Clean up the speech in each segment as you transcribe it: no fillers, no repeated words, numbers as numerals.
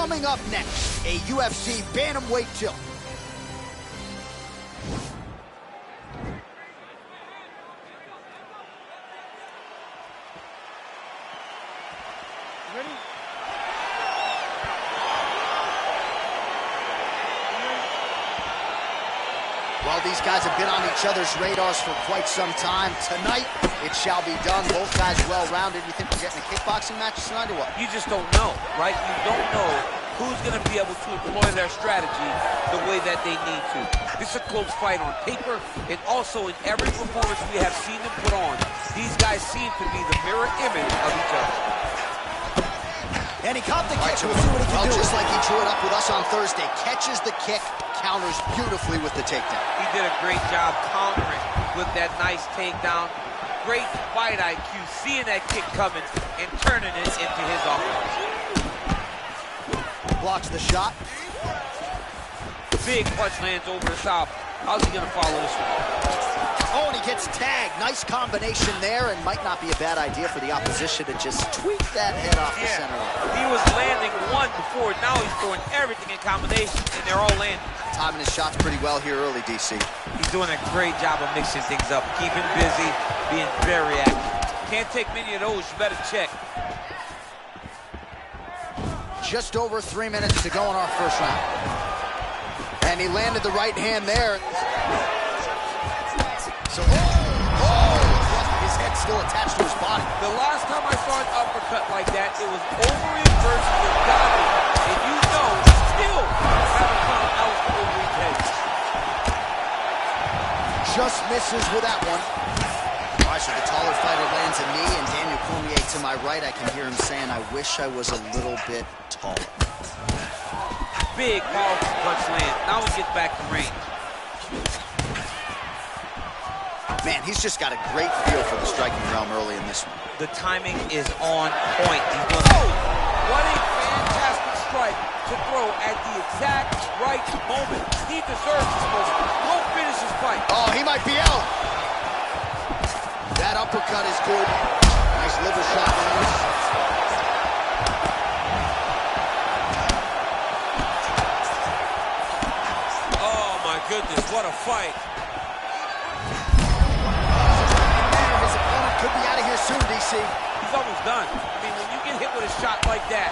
Coming up next, a UFC bantamweight tilt. Ready? Well, these guys have been on each other's radars for quite some time. Tonight, it shall be done. Both guys well-rounded. You think we're getting a kickboxing match tonight or what? You just don't know, right? You don't know who's going to be able to employ their strategy the way that they need to. This is a close fight on paper, and also in every performance we have seen them put on, these guys seem to be the mirror image of each other. And he caught the kick. We'll see what he can do. Just like he drew it up with us on Thursday. Catches the kick, counters beautifully with the takedown. He did a great job countering with that nice takedown. Great fight IQ, seeing that kick coming and turning it into his offense. Blocks the shot. Big punch lands over the top. How's he gonna follow this one? Oh, and he gets tagged. Nice combination there, and might not be a bad idea for the opposition to just tweak that head off the center line. He was landing one before, now he's throwing everything in combination, and they're all landing. Timing his shots pretty well here early, DC. He's doing a great job of mixing things up, keeping busy, being very active. Can't take many of those, you better check. Just over 3 minutes to go in our first round. And he landed the right hand there. So, his head's still attached to his body. The last time I saw an uppercut like that, it was Overeem versus Ngannou, and you know, still haven't found Alistair Overeem's head. Just misses with that one. All right, so the taller fighter lands a knee, and Daniel Cormier to my right, I can hear him saying, I wish I was a little bit taller. Big, powerful punch land. Now he gets back to range. Man, he's just got a great feel for the striking realm early in this one. The timing is on point. He's going, oh, what a fantastic strike to throw at the exact right moment. He deserves this moment. Go finish his fight. Oh, he might be out. That uppercut is good. Nice liver shot. Oh, my goodness, what a fight. Could be out of here soon, DC. He's almost done. I mean, when you get hit with a shot like that,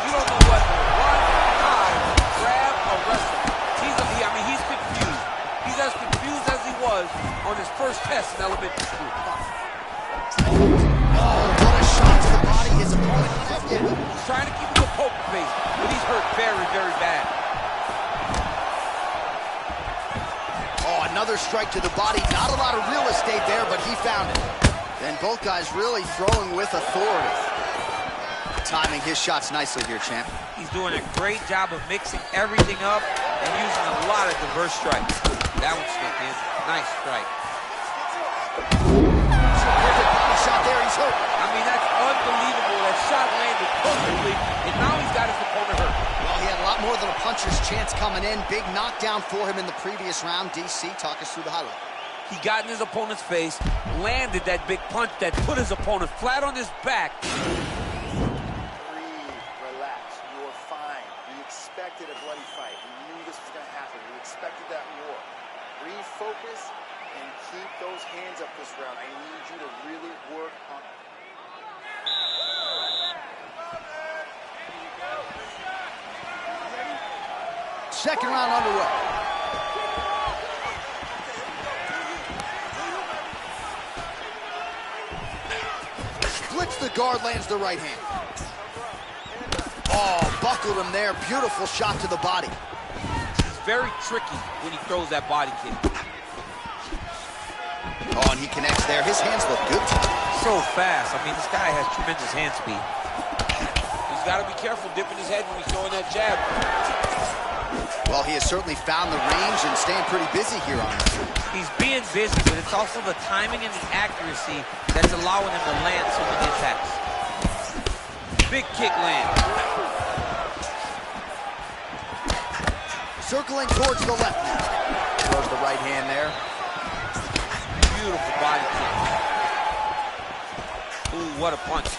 you don't know whether to run, hide, grab, or wrestle. He's confused. He's as confused as he was on his first test in elementary school. Oh, what a shot to the body. His opponent left it. He's trying to keep him a poker face, but he's hurt very, very bad. Oh, another strike to the body. Not a lot of real estate there, but he found it. And both guys really throwing with authority. Timing his shots nicely here, champ. He's doing a great job of mixing everything up and using a lot of diverse strikes. That one slipped in. Nice strike. Perfect body shot there. He's hurt. I mean, that's unbelievable. That shot landed perfectly, and now he's got his opponent hurt. Well, he had a lot more than a puncher's chance coming in. Big knockdown for him in the previous round. DC, talk us through the highlight. He got in his opponent's face, landed that big punch that put his opponent flat on his back. Breathe, relax, you're fine. We expected a bloody fight. We knew this was going to happen. We expected that war. Refocus and keep those hands up this round. I need you to really work on it. Second round underway. Splits the guard, lands the right hand. Oh, buckled him there. Beautiful shot to the body. He's very tricky when he throws that body kick. Oh, and he connects there. His hands look good. So fast. I mean, this guy has tremendous hand speed. He's got to be careful dipping his head when he's throwing that jab. Well, he has certainly found the range and staying pretty busy here on this. He's being busy, but it's also the timing and the accuracy that's allowing him to land so many attacks. Big kick land. Circling towards the left. Throws the right hand there. Beautiful body kick. Ooh, what a punch.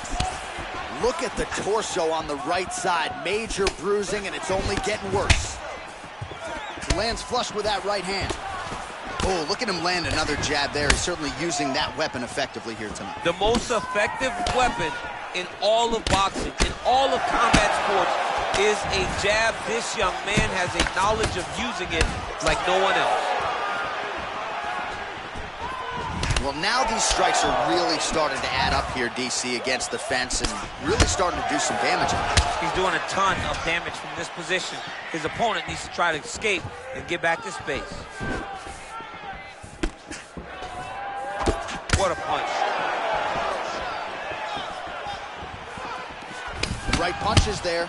Look at the torso on the right side. Major bruising, and it's only getting worse. He lands flush with that right hand. Oh, look at him land another jab there. He's certainly using that weapon effectively here tonight. The most effective weapon in all of boxing, in all of combat sports, is a jab. This young man has a knowledge of using it like no one else. Well, now these strikes are really starting to add up here, DC, against the fence, and really starting to do some damage. He's doing a ton of damage from this position. His opponent needs to try to escape and get back to space. What a punch. Right punches there.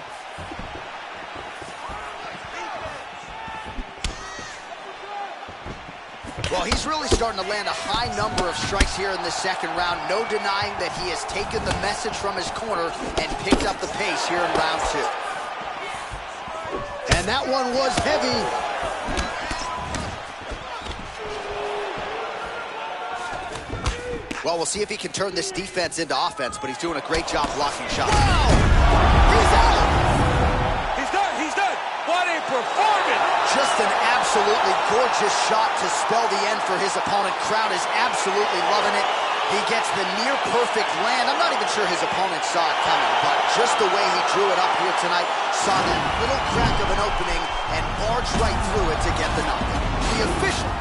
Well, he's really starting to land a high number of strikes here in the second round. No denying that he has taken the message from his corner and picked up the pace here in round 2. And that one was heavy. Well, we'll see if he can turn this defense into offense, but he's doing a great job blocking shots. Wow! He's out! He's done! What a performance! Just an absolutely gorgeous shot to spell the end for his opponent. Crowd is absolutely loving it. He gets the near-perfect land. I'm not even sure his opponent saw it coming, but just the way he drew it up here tonight, saw that little crack of an opening and barged right through it to get the knockout. The official.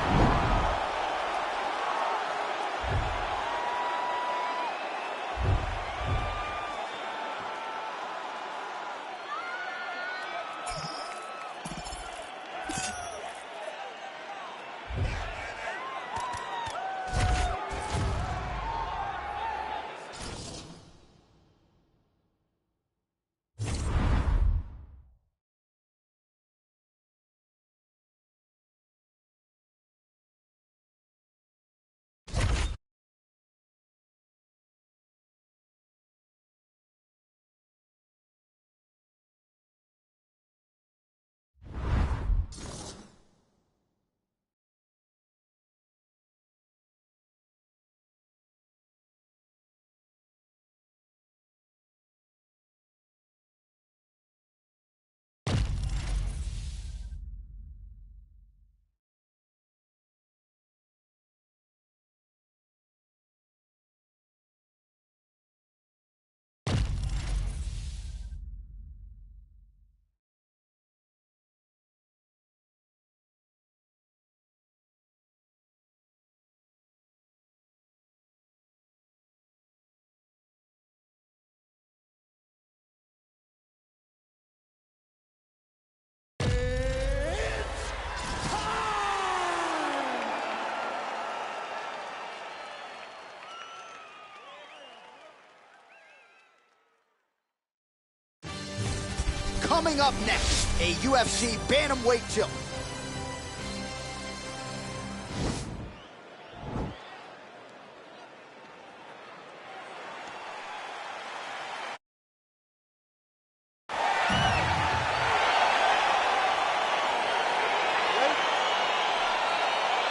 Coming up next, a UFC bantamweight tilt.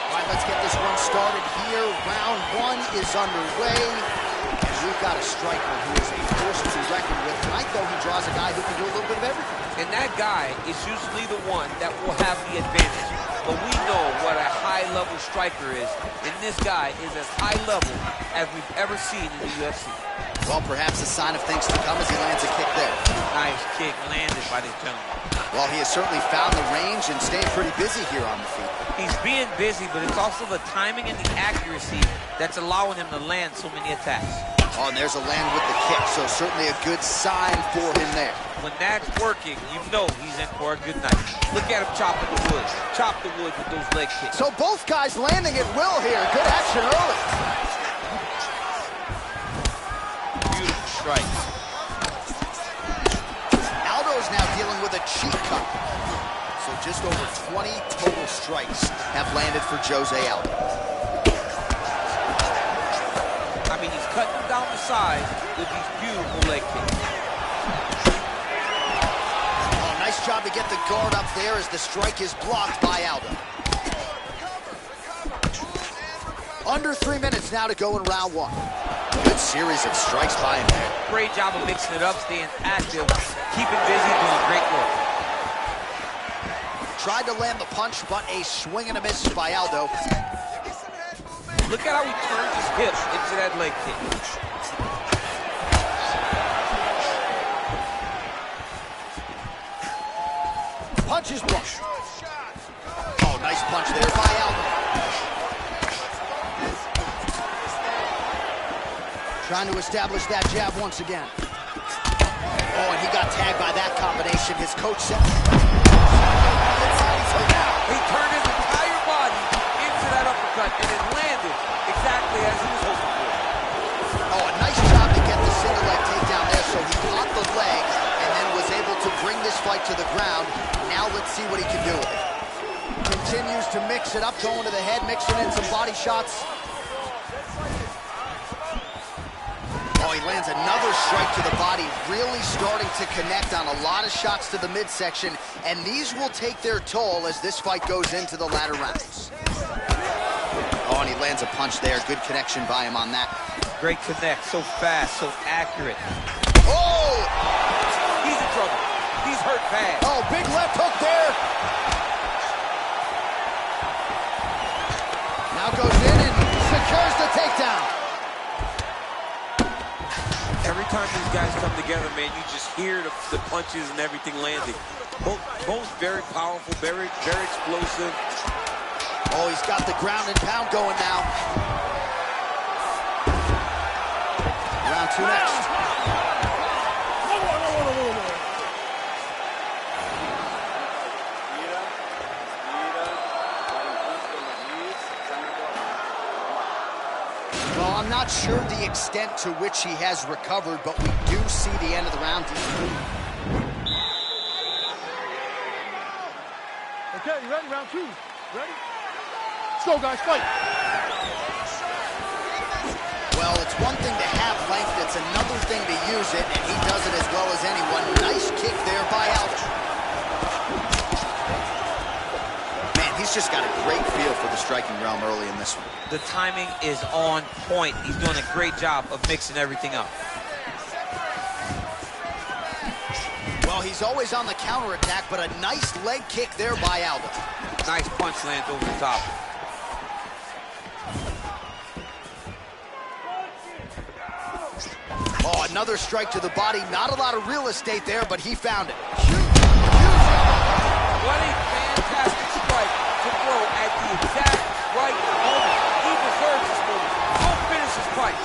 All right, let's get this one started here. Round 1 is underway. And we've got a striker who is a force to reckon with. Tonight, though, he draws a guy who can do a little bit of everything. And that guy is usually the one that will have the advantage. But we know what a high-level striker is. And this guy is as high level as we've ever seen in the UFC. Well, perhaps a sign of things to come as he lands a kick there. Nice kick landed by this gentleman. Well, he has certainly found the range and staying pretty busy here on the feet. He's being busy, but it's also the timing and the accuracy that's allowing him to land so many attacks. Oh, and there's a land with the kick, so certainly a good sign for him there. When that's working, you know he's in for a good night. Look at him chopping the wood. Chop the wood with those leg kicks. So both guys landing at will here. Good action early. Beautiful strikes. Aldo's now dealing with a cheek cut. So just over 20 total strikes have landed for Jose Aldo. I mean, he's cutting them down the side with these beautiful leg kicks. Oh, nice job to get the guard up there as the strike is blocked by Aldo. Under 3 minutes now to go in round one. Good series of strikes by him there. Great job of mixing it up, staying active, keeping busy, doing great work. Tried to land the punch, but a swing and a miss by Aldo. Look at how he turns his hips into that leg kick. Punch is blocked. Oh, nice punch there by Aldo. Trying to establish that jab once again. Oh, and he got tagged by that combination. His coach said... He turned his entire body into that uppercut, and it landed exactly as he was hoping for. Oh, a nice job to get the single leg takedown there, so he caught the leg and then was able to bring this fight to the ground. Now let's see what he can do with it. Continues to mix it up, going to the head, mixing in some body shots. Oh, he lands another strike to the body, really starting to connect on a lot of shots to the midsection, and these will take their toll as this fight goes into the latter rounds. Oh, and he lands a punch there. Good connection by him on that. Great connect, so fast, so accurate. Oh! He's in trouble. He's hurt bad. Oh, big left hook there. Now goes in and secures the takedown. Every time these guys come together, man, you just hear the punches and everything landing. Both very powerful, very explosive. Oh, he's got the ground and pound going now. Round two next. Well, I'm not sure the extent to which he has recovered, but we do see the end of the round. Okay, you ready? Round two. Ready? Let's go, guys, fight. Well, it's one thing to have length, it's another thing to use it, and he does it as well as anyone. Nice kick there by Aldo. Man, he's just got a great feel for the striking realm early in this one. The timing is on point. He's doing a great job of mixing everything up. Well, he's always on the counterattack, but a nice leg kick there by Aldo. Nice punch lands over the top. Oh, another strike to the body. Not a lot of real estate there, but he found it. What a fantastic strike to throw at the exact right moment. He deserves this moment. Go finish his fight.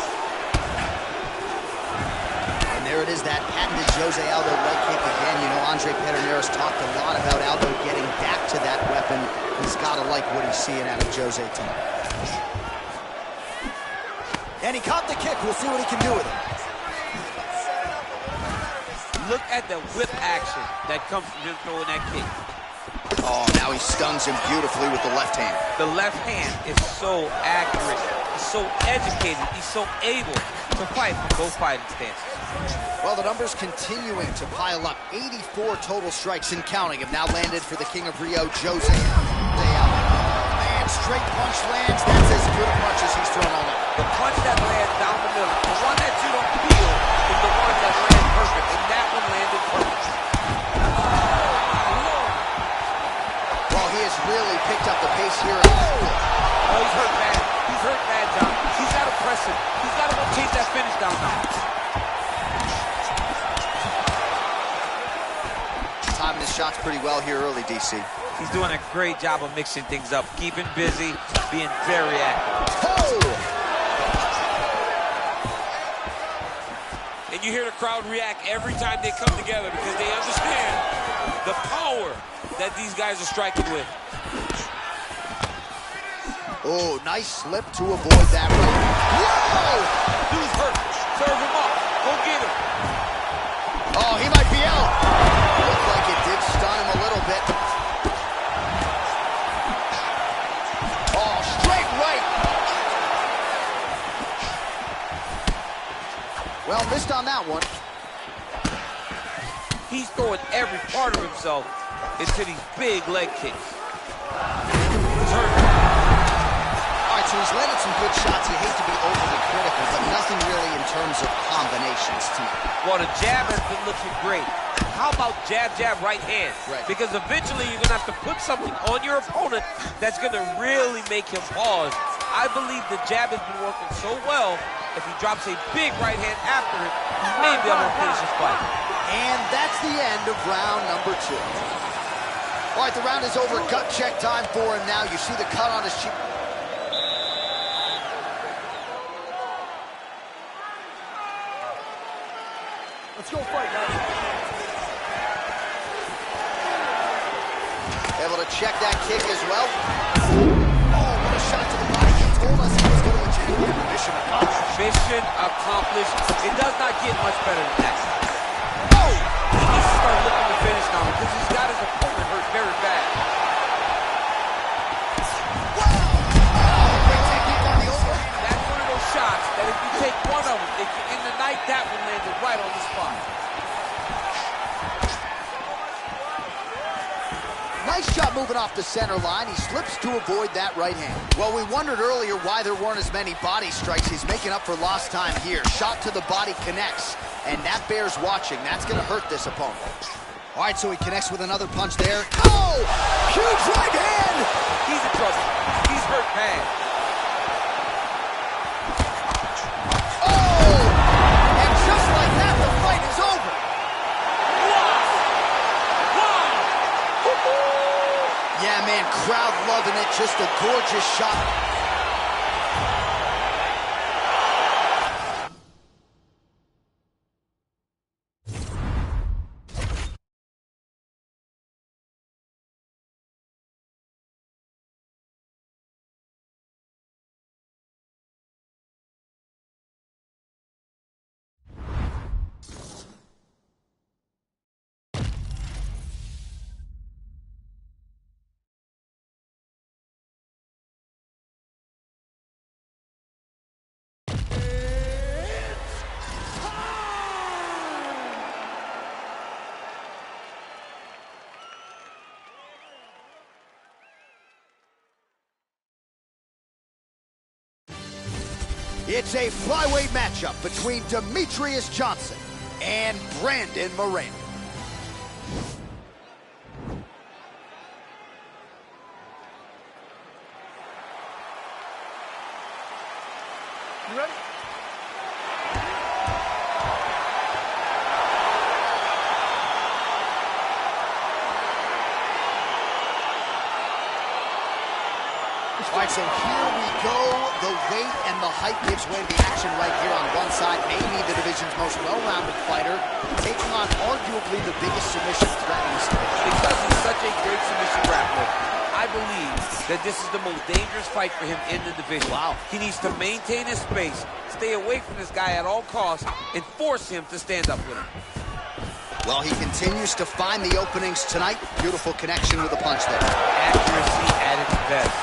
And there it is, that patented Jose Aldo leg kick again. You know, Andre Pederneiras talked a lot about Aldo getting back to that weapon. He's got to like what he's seeing out of Jose tonight. And he caught the kick. We'll see what he can do with it. Look at the whip action that comes from him throwing that kick. Oh, now he stuns him beautifully with the left hand. The left hand is so accurate. He's so educated. He's so able to fight from both fighting stances. Well, the numbers continuing to pile up. 84 total strikes and counting have now landed for the King of Rio, Jose Aldo. Man, straight punch lands. That's as good a punch as he's thrown all night. The punch that lands down the middle, the one that you don't feel, is the one that lands perfect, and that one landed perfect. Well, he has really picked up the pace here. Oh, he's hurt bad. He's hurt bad, John. He's got to press him. He's got to go chase that finish down now. Timing his shots pretty well here early, DC. He's doing a great job of mixing things up, keeping busy, being very active. Oh! And you hear the crowd react every time they come together because they understand the power that these guys are striking with. Oh, nice slip to avoid that right. Whoa! Dude's hurt. Serve him up. Go get him. Oh, he might be out. Looked like it did stun him a little bit. Oh, straight right. Well, missed on that one. He's throwing every part of himself into these big leg kicks. He's hurt. All right, so so he's landed some good shots. You hate to be overly critical, but nothing really in terms of combinations tonight. Well, the jab has been looking great. How about jab, jab, right hand? Right. Because eventually you're going to have to put something on your opponent that's going to really make him pause. I believe the jab has been working so well, if he drops a big right hand after it, he may be able to finish this fight. And that's the end of round number 2. All right, the round is over. Gut check time for him now. You see the cut on his cheek. Let's go fight, guys. Able to check that kick as well. Oh, what a shot to the body. He told us he was going to adjudicate the mission accomplished. Mission accomplished. It does not get much better than that. Oh! He needs to start looking to finish now because he's got his opponent hurt very bad. That's one of those shots that if you take one of them, if you end the night, that one landed right on the spot. Nice shot moving off the center line. He slips to avoid that right hand. Well, we wondered earlier why there weren't as many body strikes. He's making up for lost time here. Shot to the body connects, and that bears watching. That's going to hurt this opponent. All right, so he connects with another punch there. Oh! Huge right hand! He's in trouble. He's hurt bad. Oh! And just like that, the fight is over. Yeah, man, crowd loving it. Just a gorgeous shot. It's a flyweight matchup between Demetrious Johnson and Brandon Moreno. You ready? All right, so here we go. The weight and the height gives way to the action right here on one side. Maybe the division's most well-rounded fighter, taking on arguably the biggest submission threat in the stage. Because he's such a great submission grappler, I believe that this is the most dangerous fight for him in the division. Wow. He needs to maintain his space, stay away from this guy at all costs, and force him to stand up with him. Well, he continues to find the openings tonight. Beautiful connection with the punch there. Accuracy at its best.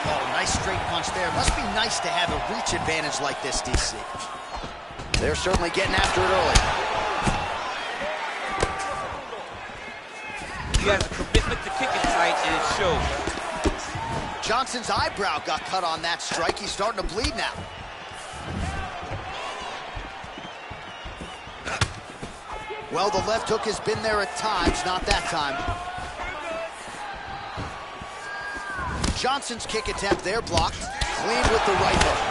Oh, nice straight punch there. Must be nice to have a reach advantage like this, DC. They're certainly getting after it early. He has a commitment to kicking tonight, and it shows. Johnson's eyebrow got cut on that strike. He's starting to bleed now. Well, the left hook has been there at times, not that time. Johnson's kick attempt there blocked. Clean with the right hook.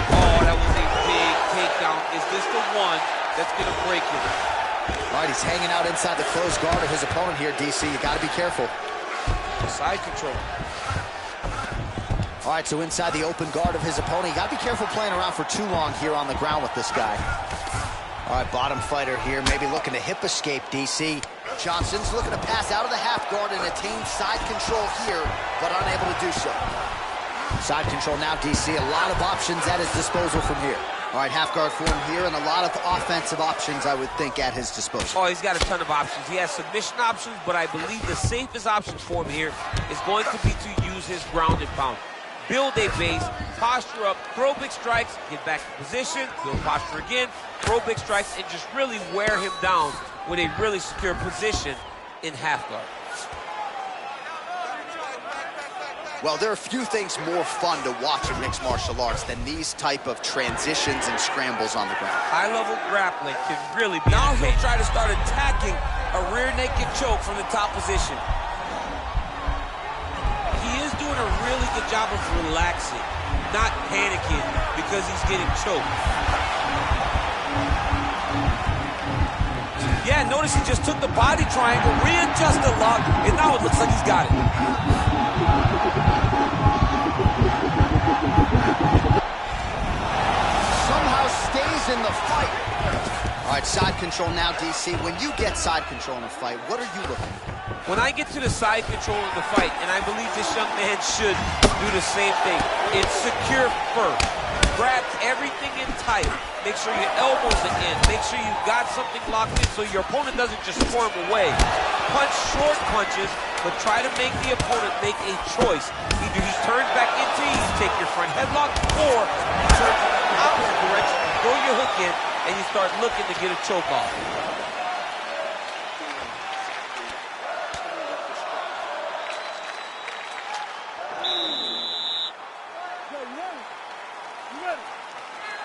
Oh, that was a big takedown. Is this the one that's going to break him? All right, he's hanging out inside the closed guard of his opponent here, DC. You got to be careful. Side control. All right, so inside the open guard of his opponent. You got to be careful playing around for too long here on the ground with this guy. All right, bottom fighter here, maybe looking to hip escape, DC. Johnson's looking to pass out of the half guard and attain side control here, but unable to do so. Side control now, DC. A lot of options at his disposal from here. All right, half guard for him here, and a lot of offensive options, I would think, at his disposal. Oh, he's got a ton of options. He has submission options, but I believe the safest option for him here is going to be to use his ground and pound. Build a base, posture up, throw big strikes, get back in position, build posture again, throw big strikes, and just really wear him down with a really secure position in half guard. Well, there are few things more fun to watch in mixed martial arts than these type of transitions and scrambles on the ground. High-level grappling can really be Now he'll try to start attacking a rear naked choke from the top position. He is doing a really good job of relaxing, not panicking because he's getting choked. Yeah, notice he just took the body triangle, readjusted the lock, and now it looks like he's got it. Somehow stays in the fight. All right, side control now, DC. When you get side control in a fight, what are you looking for? When I get to the side control in the fight, and I believe this young man should do the same thing, it's secure first. Grab everything in tight. Make sure your elbows are in. Make sure you've got something locked in so your opponent doesn't just squirm away. Punch short punches, but try to make the opponent make a choice. Either he turns back into you, take your front headlock, or you turn in the opposite direction, you throw your hook in, and you start looking to get a choke off.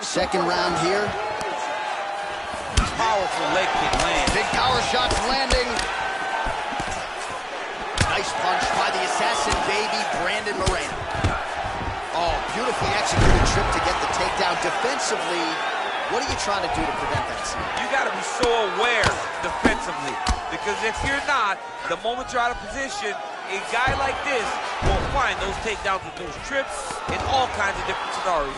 Second round here. Powerful leg kick lands. Big power shots landing. Nice punch by the assassin baby, Brandon Moreno. Oh, beautifully executed trip to get the takedown. Defensively, what are you trying to do to prevent that scene? You got to be so aware defensively, because if you're not, the moment you're out of position, a guy like this will find those takedowns with those trips in all kinds of different scenarios.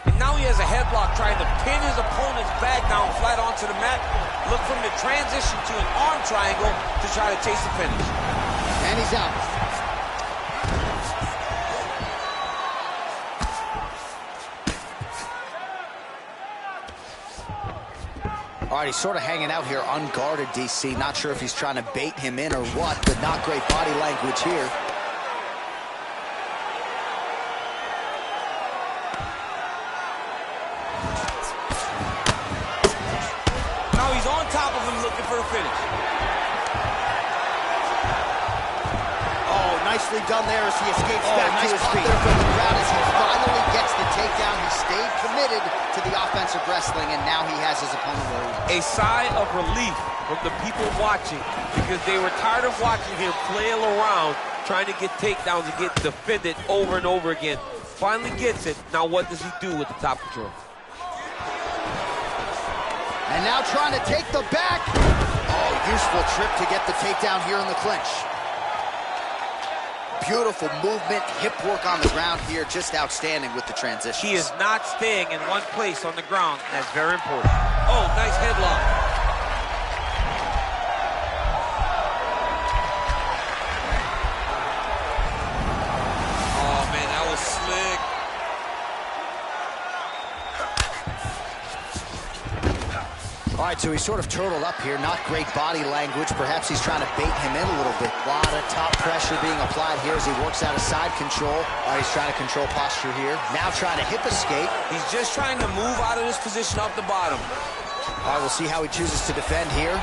And now he has a headlock trying to pin his opponent's back down flat onto the mat. Look from the transition to an arm triangle to try to chase the finish. And he's out. All right, he's sort of hanging out here unguarded, DC. Not sure if he's trying to bait him in or what, but not great body language here. Now he's on top of him looking for the finish. Oh, nicely done there as he escapes back nice to his feet. feet. There from the crowd as he finally gets the takedown. He stayed committed to the offensive wrestling, and now he has his opponent where he is. A sigh of relief from the people watching, because they were tired of watching him flail around trying to get takedowns and get defended over and over again. Finally gets it. Now what does he do with the top control? And now trying to take the back. Oh, useful trip to get the takedown here in the clinch. Beautiful movement, hip work on the ground here, just outstanding with the transition. He is not staying in one place on the ground. That's very important. Oh, nice headlock. Oh, man, that was slick. All right, so he's sort of turtled up here. Not great body language. Perhaps he's trying to bait him in a little bit. A lot of top pressure being applied here as he works out of side control. All right, he's trying to control posture here. Now trying to hip escape. He's just trying to move out of this position off the bottom. All right, we'll see how he chooses to defend here.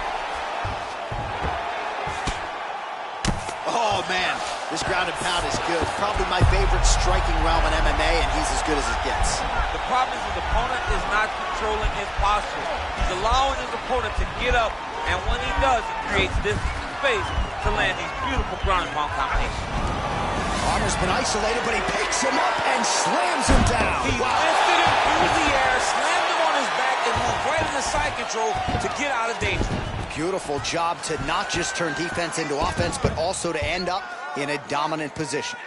Oh, man, this ground and pound is good. Probably my favorite striking realm in MMA, and he's as good as it gets. The problem is his opponent is not controlling his posture. He's allowing his opponent to get up, and when he does, it creates this space to land these beautiful ground and pound combinations. Armor's been isolated, but he picks him up and slams him down. He lifted him through the air, slammed him on his back, and moved right into side control to get out of danger. Beautiful job to not just turn defense into offense, but also to end up in a dominant position.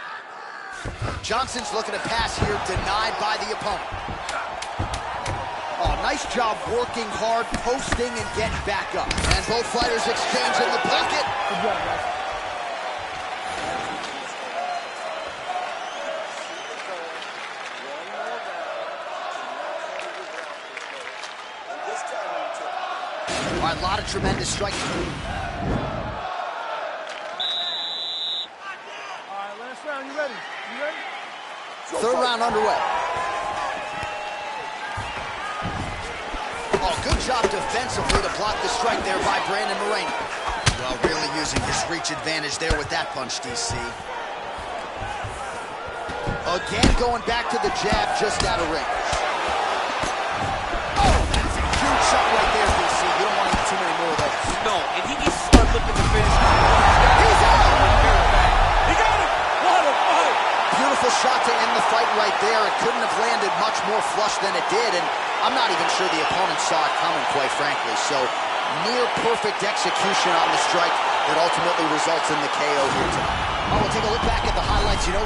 Johnson's looking to pass here, denied by the opponent. Oh, nice job working hard, posting, and getting back up. And both fighters exchange in the pocket. Good job, guys. All right, a lot of tremendous striking. All right, last round. You ready? You ready? Third round underway. Oh, good job defensively to block the strike there by Brandon Moreno. Well, really using his reach advantage there with that punch, DC. Again, going back to the jab just out of range. Oh, that's a huge shot right there, DC. You don't want to get too many more of those. No, and he needs to start looking to finish. He's out! He got him! What a fight! Beautiful shot to end the fight right there. It couldn't have landed much more flush than it did, and I'm not even sure the opponent saw it coming, quite frankly. So, near perfect execution on the strike that ultimately results in the KO here tonight. Oh, we'll take a look back at the highlights. You know,